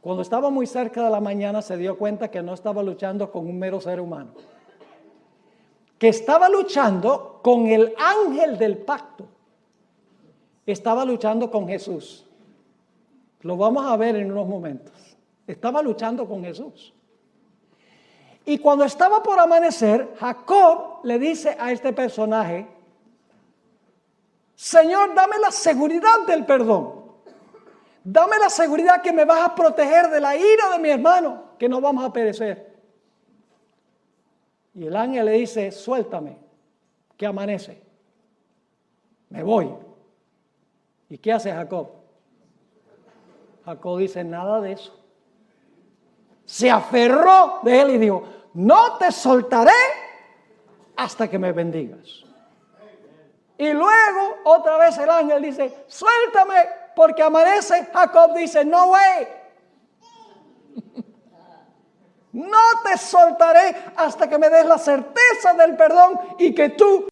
A: Cuando estaba muy cerca de la mañana se dio cuenta que no estaba luchando con un mero ser humano, que estaba luchando con el ángel del pacto, estaba luchando con Jesús. Lo vamos a ver en unos momentos. Estaba luchando con Jesús. Y cuando estaba por amanecer, Jacob le dice a este personaje, Señor, dame la seguridad del perdón. Dame la seguridad que me vas a proteger de la ira de mi hermano, que no vamos a perecer. Y el ángel le dice, suéltame, que amanece. Me voy. ¿Y qué hace Jacob? Jacob dice, nada de eso. Se aferró de él y dijo, no te soltaré hasta que me bendigas. Y luego otra vez el ángel dice, suéltame porque amanece. Jacob dice, no way. No te soltaré hasta que me des la certeza del perdón y que tú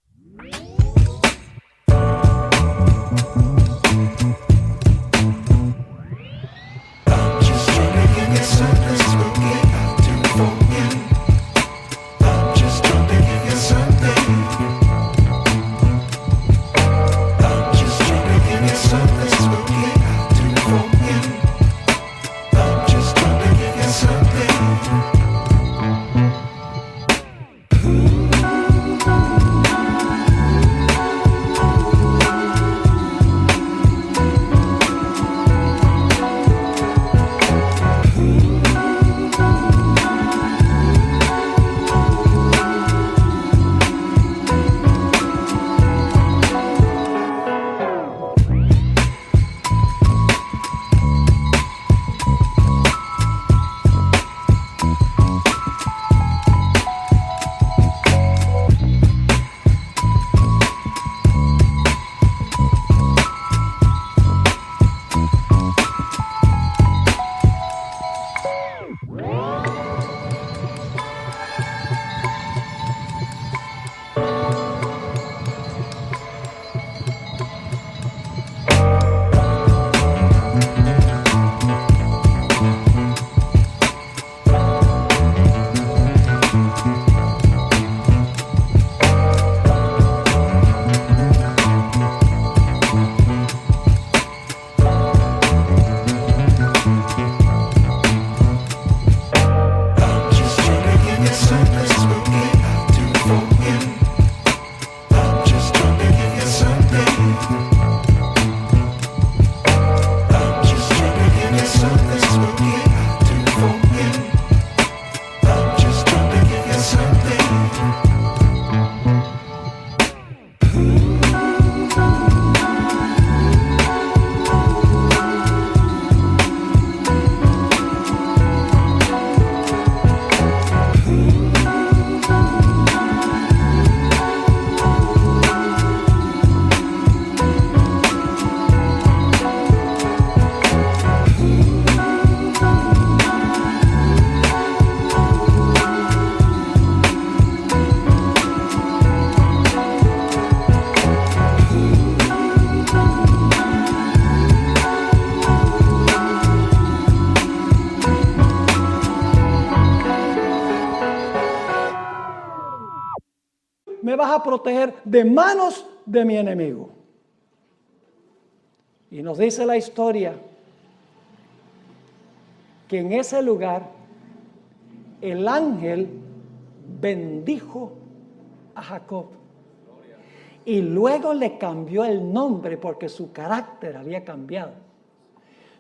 A: me vas a proteger de manos de mi enemigo. Y nos dice la historia que en ese lugar el ángel bendijo a Jacob. Y luego le cambió el nombre porque su carácter había cambiado.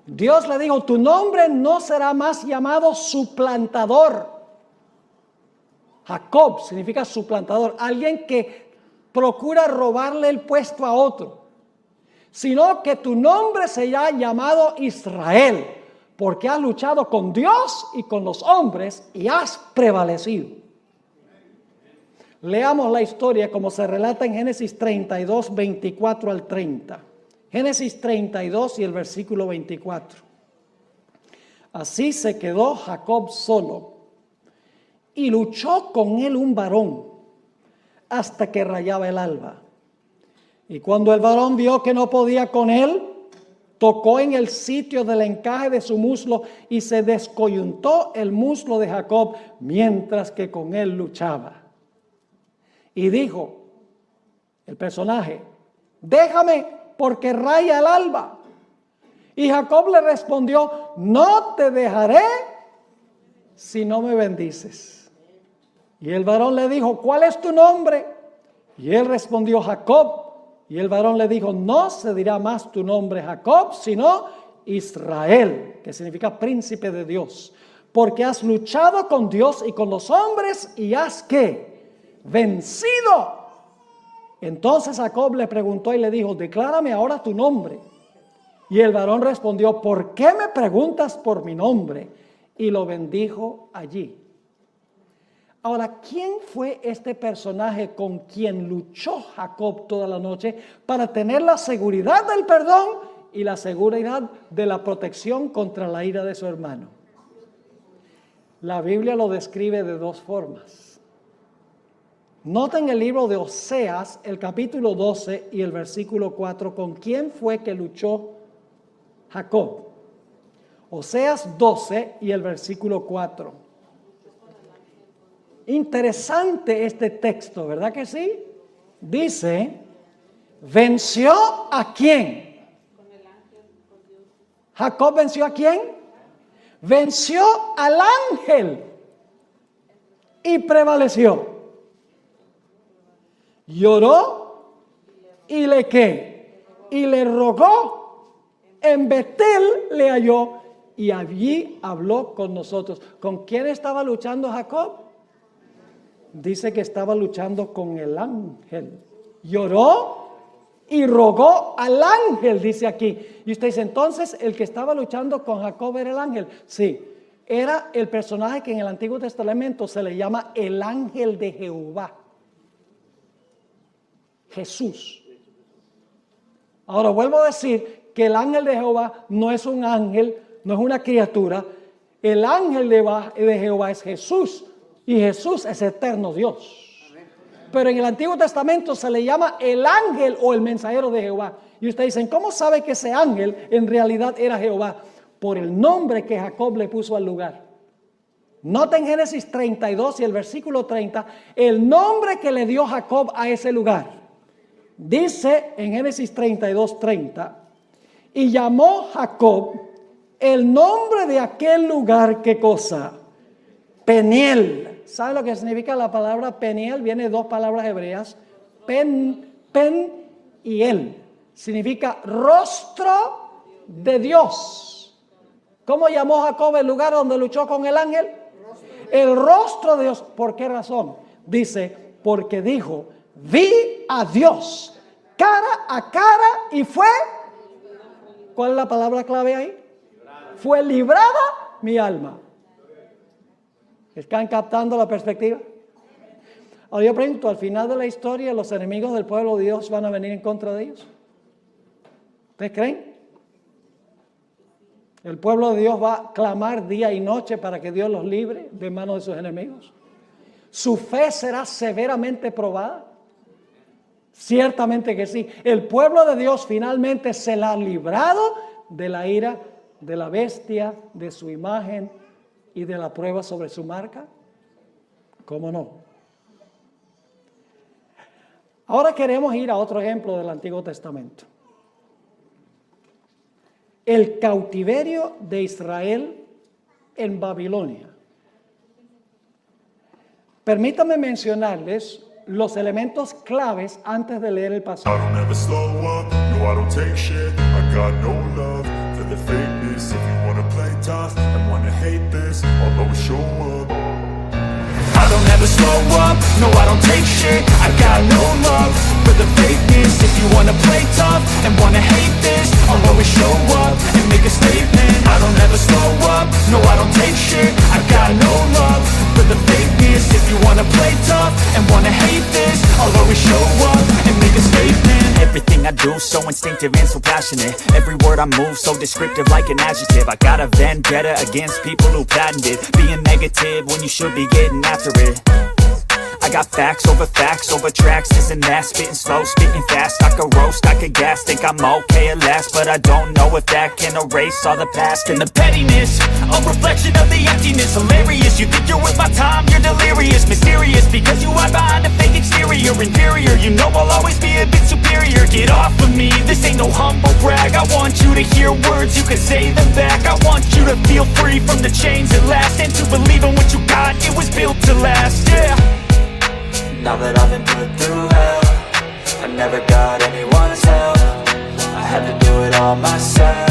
A: Dios le dijo, tu nombre no será más llamado suplantador. Jacob significa suplantador, alguien que procura robarle el puesto a otro. Sino que tu nombre será llamado Israel, porque has luchado con Dios y con los hombres y has prevalecido. Leamos la historia como se relata en Génesis 32, 24 al 30. Génesis 32 y el versículo 24. Así se quedó Jacob solo y luchó con él un varón hasta que rayaba el alba. Y cuando el varón vio que no podía con él, tocó en el sitio del encaje de su muslo y se descoyuntó el muslo de Jacob mientras que con él luchaba. Y dijo el personaje, déjame porque raya el alba. Y Jacob le respondió, no te dejaré si no me bendices. Y el varón le dijo, ¿cuál es tu nombre? Y él respondió, Jacob. Y el varón le dijo, no se dirá más tu nombre Jacob, sino Israel, que significa príncipe de Dios. Porque has luchado con Dios y con los hombres y has, ¿qué? Vencido. Entonces Jacob le preguntó y le dijo, declárame ahora tu nombre. Y el varón respondió, ¿por qué me preguntas por mi nombre? Y lo bendijo allí. Ahora, ¿quién fue este personaje con quien luchó Jacob toda la noche para tener la seguridad del perdón y la seguridad de la protección contra la ira de su hermano? La Biblia lo describe de dos formas. Noten el libro de Oseas, el capítulo 12 y el versículo 4, ¿con quién fue que luchó Jacob? Oseas 12 y el versículo 4. Interesante este texto, ¿verdad que sí? Dice, ¿venció a quién? ¿Jacob venció a quién? Venció al ángel y prevaleció. Lloró y le ¿qué? Y le rogó. En Betel le halló y allí habló con nosotros. ¿Con quién estaba luchando Jacob? Dice que estaba luchando con el ángel. Lloró y rogó al ángel, dice aquí. Y usted dice, entonces, ¿el que estaba luchando con Jacob era el ángel? Sí, era el personaje que en el Antiguo Testamento se le llama el ángel de Jehová. Jesús. Ahora vuelvo a decir que el ángel de Jehová no es un ángel, no es una criatura. El ángel de Jehová es Jesús. Y Jesús es eterno Dios. Pero en el Antiguo Testamento se le llama el ángel o el mensajero de Jehová. Y ustedes dicen, ¿cómo sabe que ese ángel en realidad era Jehová? Por el nombre que Jacob le puso al lugar. Noten Génesis 32 y el versículo 30, el nombre que le dio Jacob a ese lugar. Dice en Génesis 32, 30, y llamó Jacob el nombre de aquel lugar, ¿qué cosa? Peniel. ¿Sabe lo que significa la palabra Peniel? Viene de dos palabras hebreas, pen y el. Significa rostro de Dios. ¿Cómo llamó Jacob el lugar donde luchó con el ángel? El rostro de Dios. ¿Por qué razón? Dice, porque dijo, vi a Dios cara a cara y fue, ¿cuál es la palabra clave ahí? Fue librada mi alma. ¿Están captando la perspectiva? Ahora yo pregunto, al final de la historia, ¿los enemigos del pueblo de Dios van a venir en contra de ellos? ¿Ustedes creen? ¿El pueblo de Dios va a clamar día y noche para que Dios los libre de manos de sus enemigos? ¿Su fe será severamente probada? Ciertamente que sí. El pueblo de Dios finalmente se la ha librado de la ira de la bestia, de su imagen y de la prueba sobre su marca. ¿Cómo no? Ahora queremos ir a otro ejemplo del Antiguo Testamento. El cautiverio de Israel en Babilonia. Permítanme mencionarles los elementos claves antes de leer el pasaje.
B: I don't ever slow up, no I don't take shit. I got no love for the fakeness. If you wanna play tough and wanna hate this, I'll always show up. I don't ever slow up, no I don't take shit. I got no love for the fakeness. If you wanna play tough and wanna hate this, I'll always show up and make a statement. I don't ever slow up, no I don't take shit. I got no love for the fakeness. If you wanna play tough and wanna hate this, I'll always show up and make a statement.
C: Everything I do so instinctive and so passionate. Every word I move so descriptive like an adjective. I got a vendetta against people who patented being negative when you should be getting after it. I got facts over tracks, this and that. Spitting slow, spitting fast, I could roast, I could gas. Think I'm okay at last, but I don't know if that can erase all the past. And the pettiness, a reflection of the emptiness. Hilarious, you think you're with my time, you're delirious. Mysterious, because you hide behind a fake exterior. Inferior, you know I'll always be a bit superior. Get off of me, this ain't no humble brag. I want you to hear words, you can say them back. I want you to feel free from the chains at last, and to believe in what you got, it was built to last, yeah.
D: Now that I've been put through hell, I never got anyone's help. I had to do it all myself.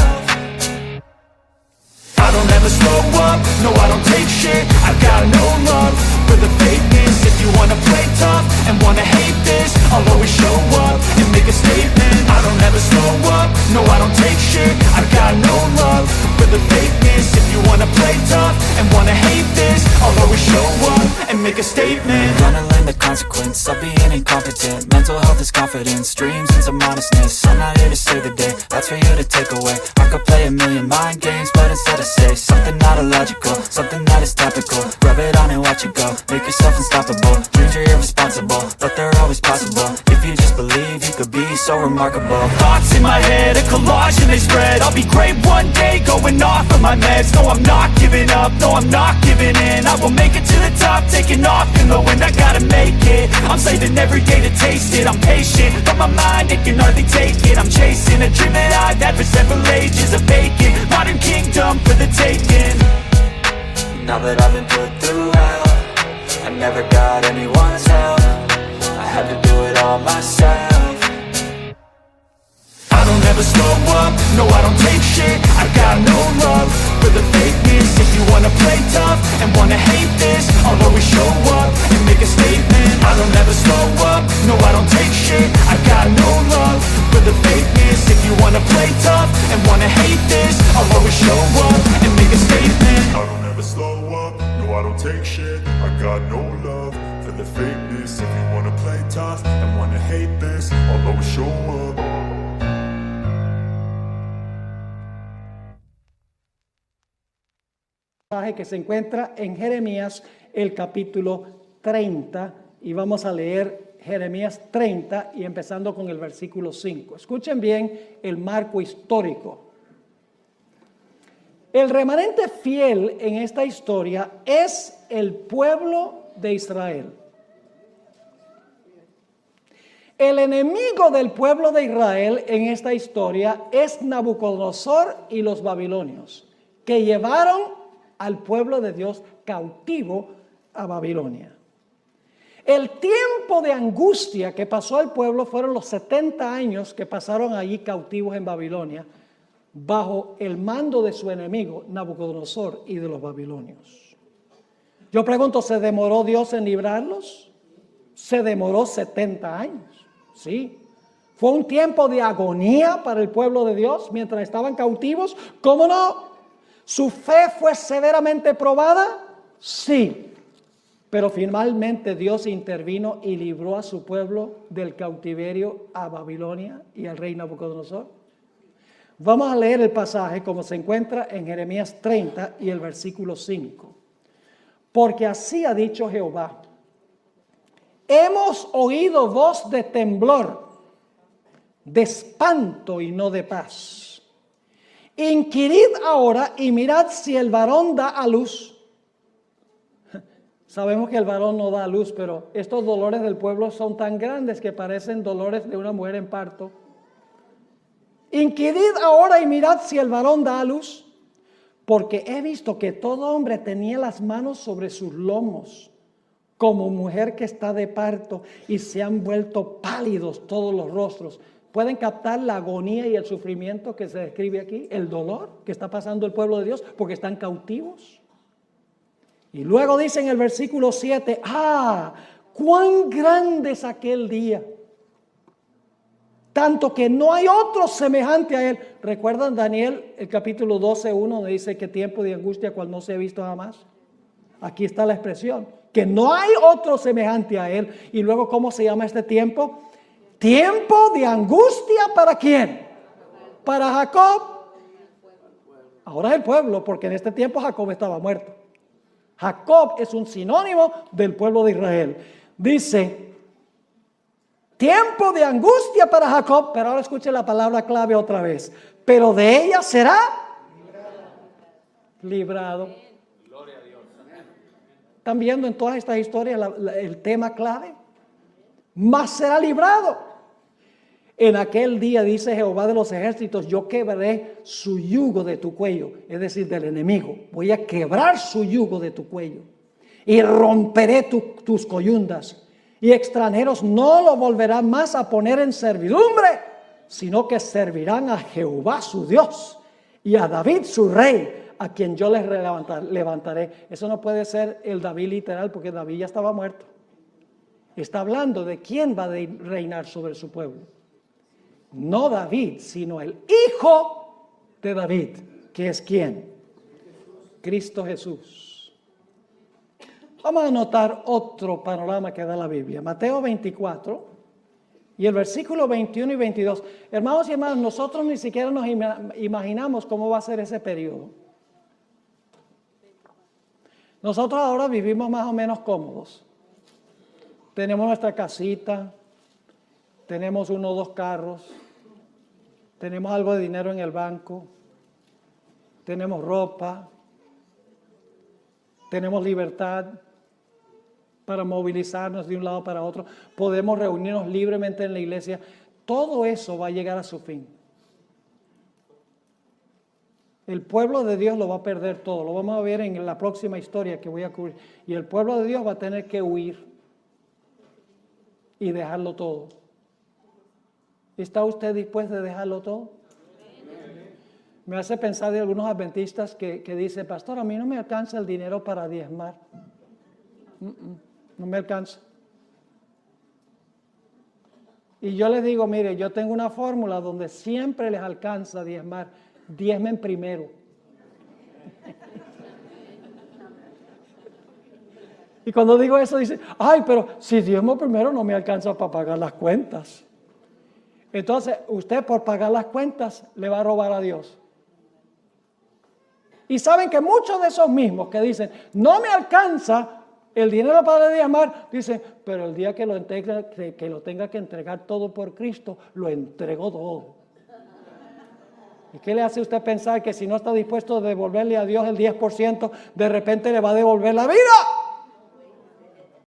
B: I don't ever slow up, no I don't take shit. I got no love for the fakeness. If you wanna play tough and wanna hate this, I'll always show up and make a statement. I don't ever slow up, no I don't take shit. I got no love for the fakeness. If you wanna play tough and wanna hate this, I'll always show up and make a statement.
D: Gonna learn the consequence of being incompetent. Mental health is confidence, dreams and some honestness. I'm not here to save the day, that's for you to take away. I could play a million mind games, but instead I say something not illogical, something that is topical. Rub it on and watch it go, make yourself unstoppable. Dreams are irresponsible, but they're always possible. If you just believe, you could be so remarkable.
B: Thoughts in my head, a collage and they spread. I'll be great one day, going off of my meds. No, I'm not giving up, no, I'm not giving in. I will make it to the top, taking off in the wind. I gotta make it, I'm saving every day to taste it. I'm patient, but my mind, it can hardly take it. I'm chasing a dream that I've had for several ages. A vacant, modern kingdom for the taking.
D: Now that I've been put through hell, I never got anyone's help. I had to do it all myself.
B: I don't ever slow up, no I don't take shit. I got no love for the fakeness. If you wanna play tough and wanna hate this, I'll always show up and make a statement. I don't ever slow up, no I don't take shit. I got no love for the fakeness. If you wanna play tough and wanna hate this, I'll always show up and make a statement. I don't ever slow up, no I don't take shit. I got no love for the fakeness. If you wanna play tough and wanna hate this, I'll always show up.
A: Que se encuentra en Jeremías el capítulo 30 y vamos a leer Jeremías 30 y empezando con el versículo 5. Escuchen bien el marco histórico. El remanente fiel en esta historia es el pueblo de Israel. El enemigo del pueblo de Israel en esta historia es Nabucodonosor y los babilonios, que llevaron al pueblo de Dios cautivo a Babilonia. El tiempo de angustia que pasó al pueblo fueron los 70 años que pasaron allí cautivos en Babilonia, bajo el mando de su enemigo Nabucodonosor y de los babilonios. Yo pregunto, ¿se demoró Dios en librarlos? Se demoró 70 años, sí. Fue un tiempo de agonía para el pueblo de Dios mientras estaban cautivos. ¿Cómo no? ¿Su fe fue severamente probada? Sí. Pero finalmente Dios intervino y libró a su pueblo del cautiverio a Babilonia y al rey Nabucodonosor. Vamos a leer el pasaje como se encuentra en Jeremías 30 y el versículo 5. Porque así ha dicho Jehová: hemos oído voz de temblor, de espanto y no de paz. Inquirid ahora y mirad si el varón da a luz. Sabemos que el varón no da a luz, pero estos dolores del pueblo son tan grandes que parecen dolores de una mujer en parto. Inquirid ahora y mirad si el varón da a luz, porque he visto que todo hombre tenía las manos sobre sus lomos, como mujer que está de parto, y se han vuelto pálidos todos los rostros. ¿Pueden captar la agonía y el sufrimiento que se describe aquí? El dolor que está pasando el pueblo de Dios porque están cautivos. Y luego dice en el versículo 7, cuán grande es aquel día, tanto que no hay otro semejante a él. ¿Recuerdan Daniel, el capítulo 12:1, donde dice que tiempo de angustia cual no se ha visto jamás? Aquí está la expresión, que no hay otro semejante a él. Y luego, ¿cómo se llama este tiempo? Tiempo de angustia, ¿para quién? Para Jacob. Ahora es el pueblo, porque en este tiempo Jacob estaba muerto. Jacob es un sinónimo del pueblo de Israel. Dice, tiempo de angustia para Jacob, pero ahora escuche la palabra clave otra vez. Pero de ella será librado. ¿Están viendo en todas estas historias el tema clave? Mas será librado. En aquel día, dice Jehová de los ejércitos, yo quebraré su yugo de tu cuello, es decir, del enemigo. Voy a quebrar su yugo de tu cuello y romperé tus coyundas. Y extranjeros no lo volverán más a poner en servidumbre, sino que servirán a Jehová su Dios y a David su rey, a quien yo les levantaré. Eso no puede ser el David literal, porque David ya estaba muerto. Está hablando de quién va a reinar sobre su pueblo. No David, sino el hijo de David, que es ¿quién? Cristo Jesús. Vamos a notar otro panorama que da la Biblia. Mateo 24 y el versículo 21 y 22. Hermanos y hermanas, nosotros ni siquiera nos imaginamos cómo va a ser ese periodo. Nosotros ahora vivimos más o menos cómodos. Tenemos nuestra casita, tenemos 1 o 2 carros, tenemos algo de dinero en el banco, tenemos ropa, tenemos libertad para movilizarnos de un lado para otro, podemos reunirnos libremente en la iglesia. Todo eso va a llegar a su fin. El pueblo de Dios lo va a perder todo, lo vamos a ver en la próxima historia que voy a cubrir. Y el pueblo de Dios va a tener que huir y dejarlo todo. ¿Está usted dispuesto a dejarlo todo? Me hace pensar de algunos adventistas que dicen, pastor, a mí no me alcanza el dinero para diezmar. No me alcanza. Y yo les digo, mire, yo tengo una fórmula donde siempre les alcanza diezmar. Diezmen primero. Y cuando digo eso dicen, ay, pero si diezmo primero no me alcanza para pagar las cuentas. Entonces, usted por pagar las cuentas le va a robar a Dios. Y saben que muchos de esos mismos que dicen, no me alcanza el dinero para diezmar, dicen, pero el día que lo tenga que entregar todo por Cristo, lo entrego todo. ¿Y qué le hace usted pensar que si no está dispuesto a devolverle a Dios el 10%, de repente le va a devolver la vida?